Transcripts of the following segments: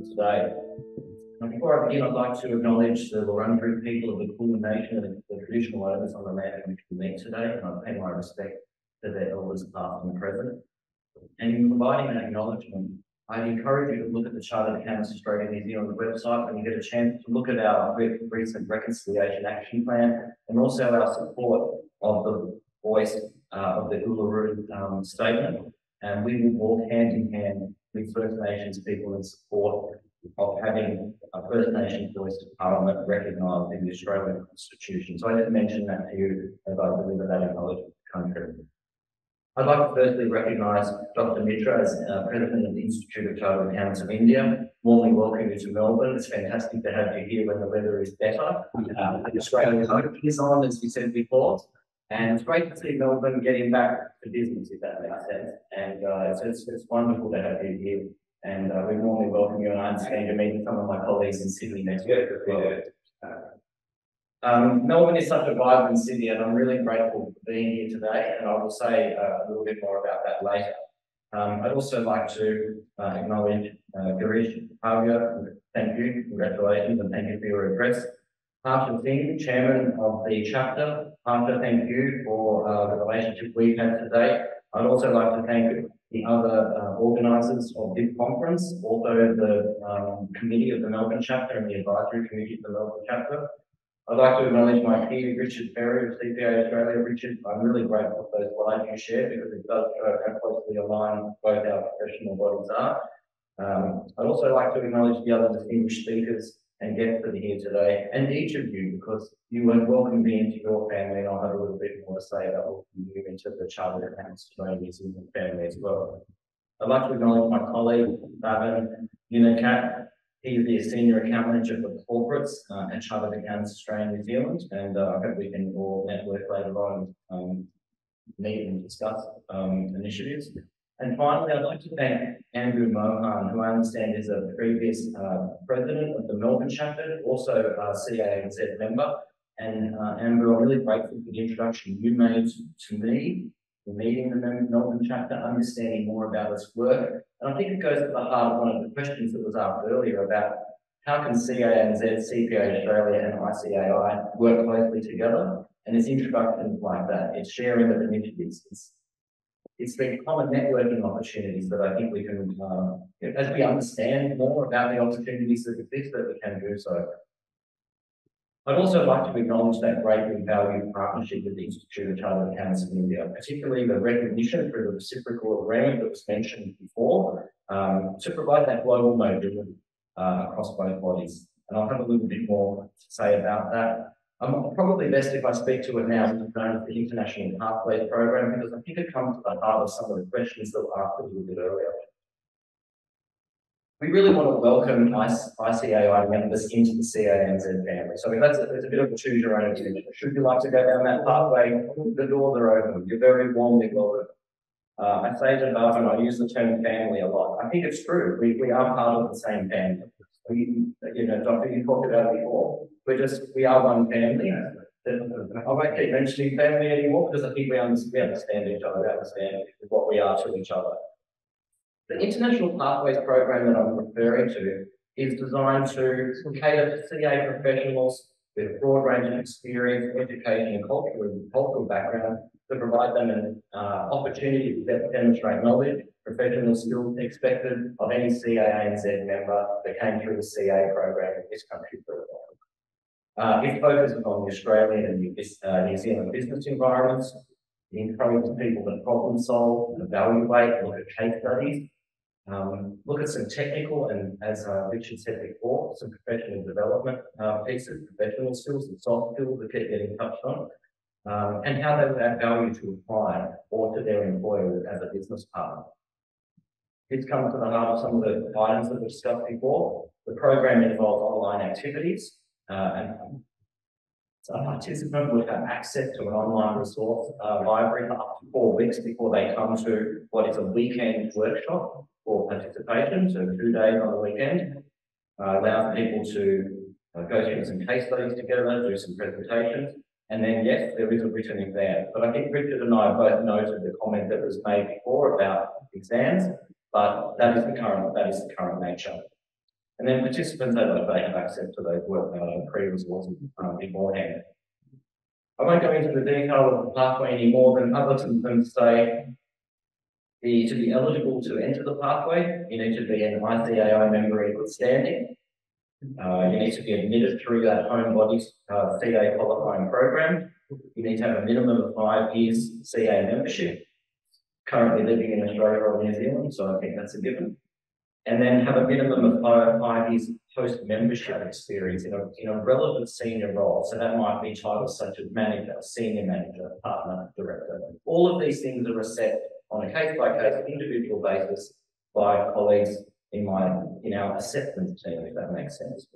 today. Now, before I begin, I'd like to acknowledge the Wurundjeri people of the Quinlan Nation and the traditional owners on the land in which we meet today, and I pay my respect to their elders past and present. And in providing that acknowledgement, I'd encourage you to look at the Chartered Accountants Australia New Zealand website when you get a chance to look at our recent Reconciliation Action Plan and also our support of the voice of the Uluru Statement. And we will walk hand in hand with First Nations people in support of having a First Nations voice to Parliament recognised in the Australian Constitution. So I just mentioned that to you as I deliver that acknowledgement to the country. I'd like to firstly recognise Dr. Mitra as President of the Institute of Chartered Accountants of India. Warmly welcome you to Melbourne. It's fantastic to have you here when the weather is better. The Australian hope is on, as we said before. And it's great to see Melbourne getting back to business, if that makes sense. And it's wonderful to have you here. And we warmly welcome you, and I understand you're meeting some of my colleagues in Sydney next week as well. Melbourne is such a vibrant city, and I'm really grateful for being here today, and I will say a little bit more about that later. I'd also like to acknowledge Girish Pavia. Thank you, congratulations, and thank you for your address. Harsha Singh, Chairman of the chapter. Harsha, thank you for the relationship we've had today. I'd also like to thank the other organisers of this conference, also the committee of the Melbourne chapter and the advisory committee of the Melbourne chapter. I'd like to acknowledge my peer, Richard Perry of CPA Australia. Richard, I'm really grateful for those slides you shared because it does show how closely aligned both our professional bodies are. I'd also like to acknowledge the other distinguished speakers and guests that are here today, and each of you, because you have welcomed me into your family, and I'll have a little bit more to say about welcoming you into the Chartered Accountants Australia New Zealand family as well. I'd like to acknowledge my colleague, Bhavin Unicat. He's the Senior Account Manager for Corporates at Chartered Accountants Australia New Zealand, and I hope we can all network later on, meet and discuss initiatives. And finally, I'd like to thank Andrew Mohan, who I understand is a previous president of the Melbourne chapter, also a CANZ member. And Andrew, I'm really grateful for the introduction you made to me, the meeting the Melbourne chapter, understanding more about its work. And I think it goes to the heart of one of the questions that was asked earlier about how can CANZ, CPA Australia and ICAI work closely together? And it's introductions like that, it's sharing of initiatives, it's the common networking opportunities that I think we can, as we understand more about the opportunities that exist, that we can do so. I'd also like to acknowledge that greatly valued partnership with the Institute of Chartered Accountants of India, particularly the recognition through the reciprocal agreement that was mentioned before, to provide that global mobility across both bodies. And I'll have a little bit more to say about that. Probably best if I speak to it now, which is known as the International Pathways Program, because I think it comes to the heart of some of the questions that were asked a little bit earlier. We really want to welcome ICAI members into the CANZ family. So that's a bit of a choose your own adventure. Should you like to go down that pathway, the doors are open. You're very warmly welcome. I say to Barbara, and I use the term family a lot. I think it's true. We are part of the same family. Doctor, you talked about it before. We are one family. I won't keep mentioning family anymore because I think we understand each other, we understand what we are to each other. The International Pathways Program that I'm referring to is designed to cater to CA professionals with a broad range of experience, education and cultural background to provide them an opportunity to demonstrate knowledge, professional skills expected of any CANZ member that came through the CA program in this country for a while. It focuses on the Australian and New Zealand business environments. It encourages people to problem solve, evaluate, look at case studies, look at some technical and, as Richard said before, some professional development pieces, professional skills and soft skills that keep getting touched on, and how they would add value to a client or to their employer as a business partner. It's come to the heart of some of the items that were discussed before. The program involves online activities, and so a participant would have access to an online resource library for up to 4 weeks before they come to what is a weekend workshop for participation, so 2 days on the weekend. Allows people to go through some case studies together, do some presentations, and then yes, there is a written exam. But I think Richard and I both noted the comment that was made before about exams, but that is the current nature. And then participants, they have access to those pre-resources beforehand. I won't go into the detail of the pathway any more other than say to be eligible to enter the pathway, you need to be an ICAI member in good standing. You need to be admitted through that home body CA qualifying program. You need to have a minimum of 5 years CA membership, currently living in Australia or New Zealand, so I think that's a given. And then have a minimum of 5 years post-membership experience in a relevant senior role. So that might be titles such as manager, senior manager, partner, director. All of these things are assessed on a case-by-case, individual basis by colleagues in our assessment team, if that makes sense.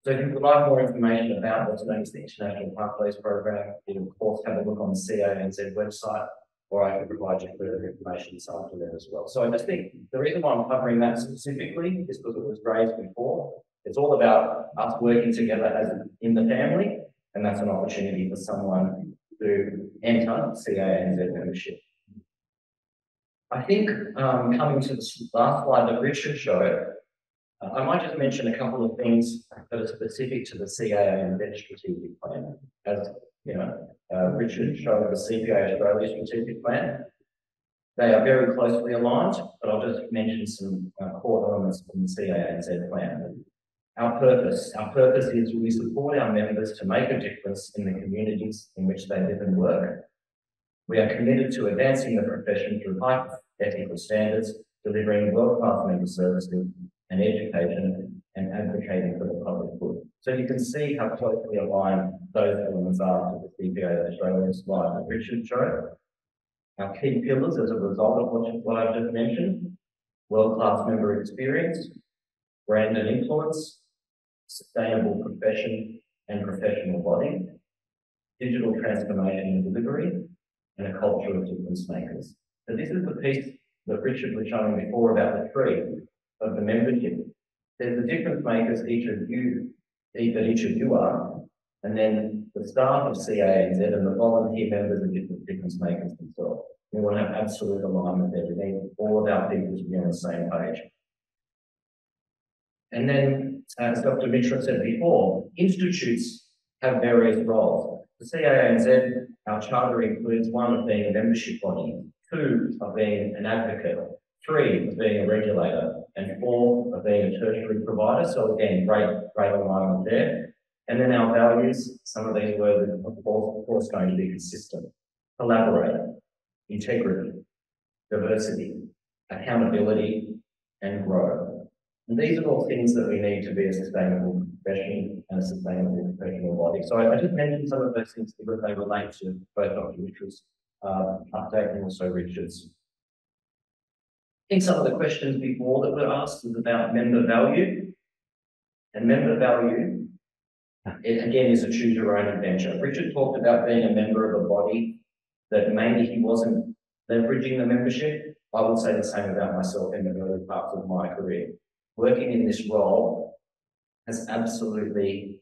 So if you would like more information about what's known as the International Pathways Program, you can of course have a look on the ANZ website, or I can provide you further information this afternoon as well. So I just think the reason why I'm covering that specifically is because it was raised before. It's all about us working together as in the family, and that's an opportunity for someone to enter CANZ membership. I think coming to the last slide that Richard showed, I might just mention a couple of things that are specific to the CANZ strategic plan. As you know, Richard showed the CPA Australia strategic plan. They are very closely aligned, but I'll just mention some core elements from the CANZ plan. Our purpose is we support our members to make a difference in the communities in which they live and work. We are committed to advancing the profession through high ethical standards, delivering world-class member services and education, and advocating for the public good. So you can see how closely aligned those elements are to the CPA Australia slide that Richard showed. Our key pillars as a result of what I've just mentioned: world-class member experience, brand and influence, sustainable profession and professional body, digital transformation and delivery, and a culture of difference makers. So this is the piece that Richard was showing before about the tree of the membership. There's the difference makers that each of you are, and then the staff of CANZ and the volunteer members are difference makers themselves. We want to have absolute alignment there. We need all of our people to be on the same page. And then, as Dr. Mitra said before, institutes have various roles. The CANZ, our charter includes 1 of being a membership body, 2 of being an advocate, 3 of being a regulator, and 4 of being a tertiary provider. So again, great alignment there. And then our values, some of these words are of course going to be consistent: collaborate, integrity, diversity, accountability, and grow. And these are all things that we need to be a sustainable profession and a sustainable professional body. So I just mentioned some of those things because they relate to both Dr. Mitra's update and also Richard's. I think some of the questions before that were asked was about member value. And member value, it again is a choose your own adventure. Richard talked about being a member of a body that maybe he wasn't leveraging the membership. I would say the same about myself in the early parts of my career. Working in this role has absolutely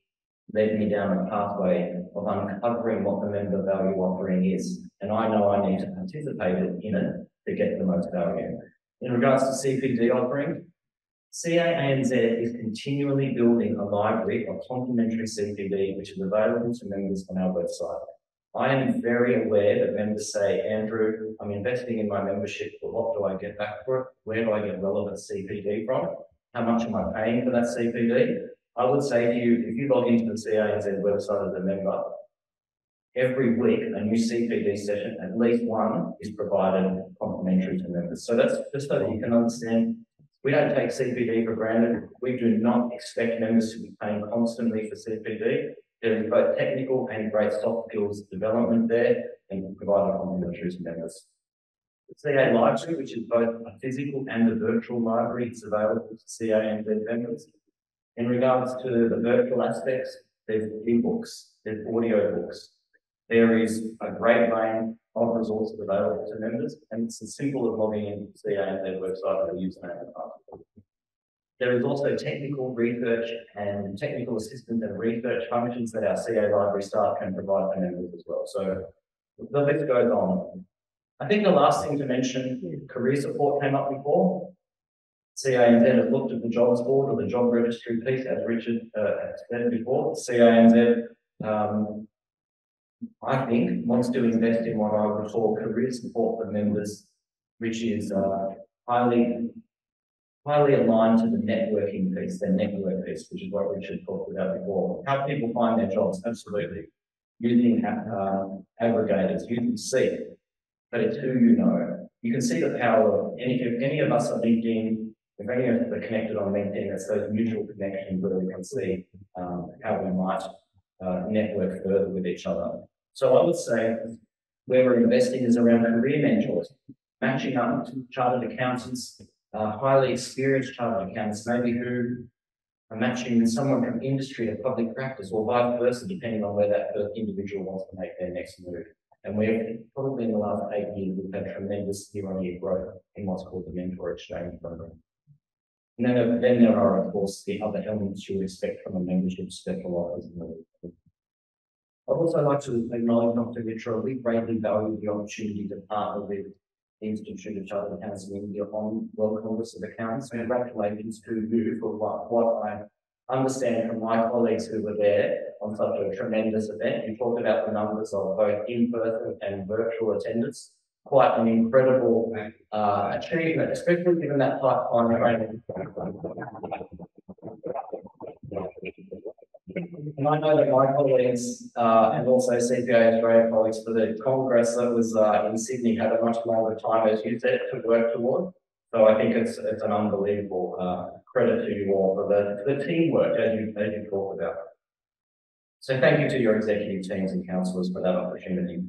led me down a pathway of uncovering what the member value offering is. And I know I need to participate in it to get the most value. In regards to CPD offering, CANZ is continually building a library of complementary CPD, which is available to members on our website. I am very aware that members say, Andrew, I'm investing in my membership, but what do I get back for it? Where do I get relevant CPD from? How much am I paying for that CPD? I would say to you, if you log into the CANZ website as a member, every week a new CPD session, at least 1, is provided complimentary to members. So that's just so that you can understand, we don't take CPD for granted. We do not expect members to be paying constantly for CPD. There is both technical and great soft skills development there, and we provide a complimentary to members. The CA library, which is both a physical and a virtual library, is available to CANZ members. In regards to the virtual aspects, there's ebooks, there's audio books. There is a great range of resources available to members, and it's as simple as logging into the CANZ website with a username and password. There is also technical research and technical assistance and research functions that our CA library staff can provide to members as well. So the list goes on. I think the last thing to mention, career support came up before. CANZ has looked at the jobs board or the job registry piece, as Richard has said before. CANZ, I think, wants to invest in what I would call career support for members, which is highly aligned to the networking piece, the network piece, which is what Richard talked about before. How people find their jobs, absolutely. Using aggregators, using Seek, but it's who you know. You can see the power of if any of us are LinkedIn, if any of us are connected on LinkedIn, it's those mutual connections where we can see how we might network further with each other. So I would say where we're investing is around career mentors, matching up to chartered accountants, highly experienced chartered accountants, maybe who are matching with someone from industry to public practice, or vice versa, depending on where that individual wants to make their next move. And we've probably in the last 8 years, we've had tremendous year-on-year growth in what's called the Mentor Exchange Program. And then there are, of course, the other elements you would expect from a membership, special offers. I'd also like to acknowledge Dr. Mitra. We greatly value the opportunity to partner with the Institute of Chartered Accountants in India on World Congress of Accountants. Congratulations to you for what I understand from my colleagues who were there on such a tremendous event. You talked about the numbers of both in-person and virtual attendance. Quite an incredible achievement, especially given that tight time frame. And I know that my colleagues and also CPA Australia colleagues for the Congress that was in Sydney had a much longer time, as you said, to work toward. So I think it's an unbelievable credit to you all for the teamwork as you talked about. So thank you to your executive teams and councillors for that opportunity.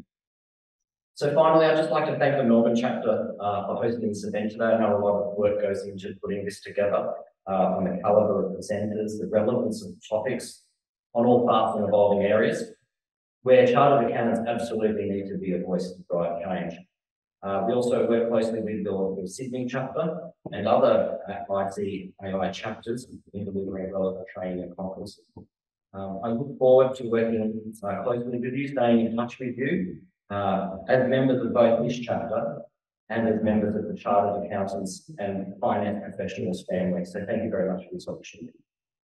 So finally, I'd just like to thank the Melbourne chapter for hosting this event today. I know a lot of work goes into putting this together on the calibre of presenters, the relevance of topics on all fast and evolving areas, where chartered accountants absolutely need to be a voice to drive change. We also work closely with the Sydney chapter and other IT AI chapters in delivering relevant training and conferences. I look forward to working closely with you, staying in touch with you as members of both this chapter and as members of the Chartered Accountants and Finance Professionals family. So thank you very much for this opportunity.